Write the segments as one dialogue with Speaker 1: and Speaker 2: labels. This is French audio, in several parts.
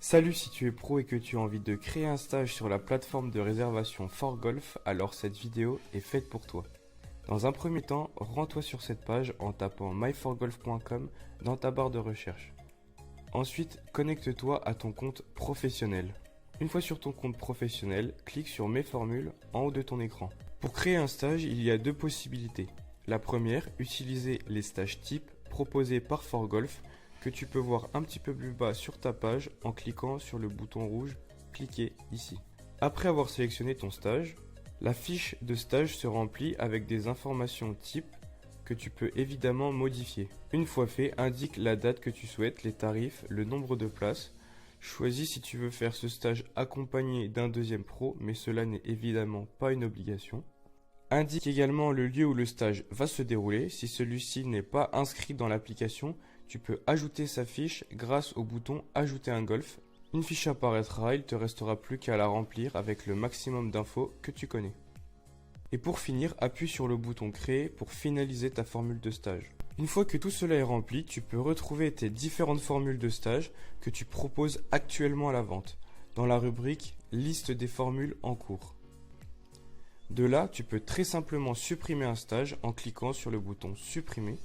Speaker 1: Salut, si tu es pro et que tu as envie de créer un stage sur la plateforme de réservation ForGolf, alors cette vidéo est faite pour toi. Dans un premier temps, rends-toi sur cette page en tapant myforgolf.com dans ta barre de recherche. Ensuite, connecte-toi à ton compte professionnel. Une fois sur ton compte professionnel, clique sur Mes formules en haut de ton écran. Pour créer un stage, il y a deux possibilités. La première, utiliser les stages types proposés par ForGolf que tu peux voir un petit peu plus bas sur ta page en cliquant sur le bouton rouge « Cliquez ici ». Après avoir sélectionné ton stage, la fiche de stage se remplit avec des informations types que tu peux évidemment modifier. Une fois fait, indique la date que tu souhaites, les tarifs, le nombre de places. Choisis si tu veux faire ce stage accompagné d'un deuxième pro, mais cela n'est évidemment pas une obligation. Indique également le lieu où le stage va se dérouler. Si celui-ci n'est pas inscrit dans l'application, tu peux ajouter sa fiche grâce au bouton Ajouter un golf. Une fiche apparaîtra, il ne te restera plus qu'à la remplir avec le maximum d'infos que tu connais. Et pour finir, appuie sur le bouton Créer pour finaliser ta formule de stage. Une fois que tout cela est rempli, tu peux retrouver tes différentes formules de stage que tu proposes actuellement à la vente dans la rubrique Liste des formules en cours. De là, tu peux très simplement supprimer un stage en cliquant sur le bouton Supprimer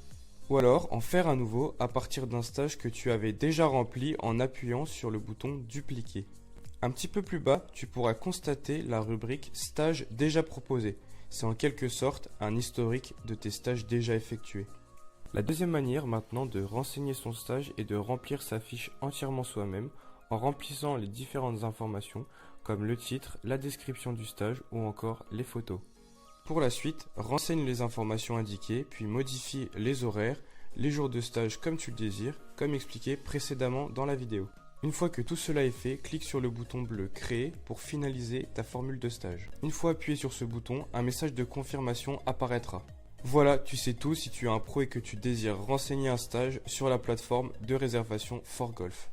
Speaker 1: ou alors en faire un nouveau à partir d'un stage que tu avais déjà rempli en appuyant sur le bouton Dupliquer. Un petit peu plus bas, tu pourras constater la rubrique Stage déjà proposé. C'est en quelque sorte un historique de tes stages déjà effectués. La deuxième manière maintenant de renseigner son stage est de remplir sa fiche entièrement soi-même en remplissant les différentes informations comme le titre, la description du stage ou encore les photos. Pour la suite, renseigne les informations indiquées puis modifie les horaires, les jours de stage comme tu le désires, comme expliqué précédemment dans la vidéo. Une fois que tout cela est fait, clique sur le bouton bleu Créer pour finaliser ta formule de stage. Une fois appuyé sur ce bouton, un message de confirmation apparaîtra. Voilà, tu sais tout si tu es un pro et que tu désires renseigner un stage sur la plateforme de réservation ForGolf.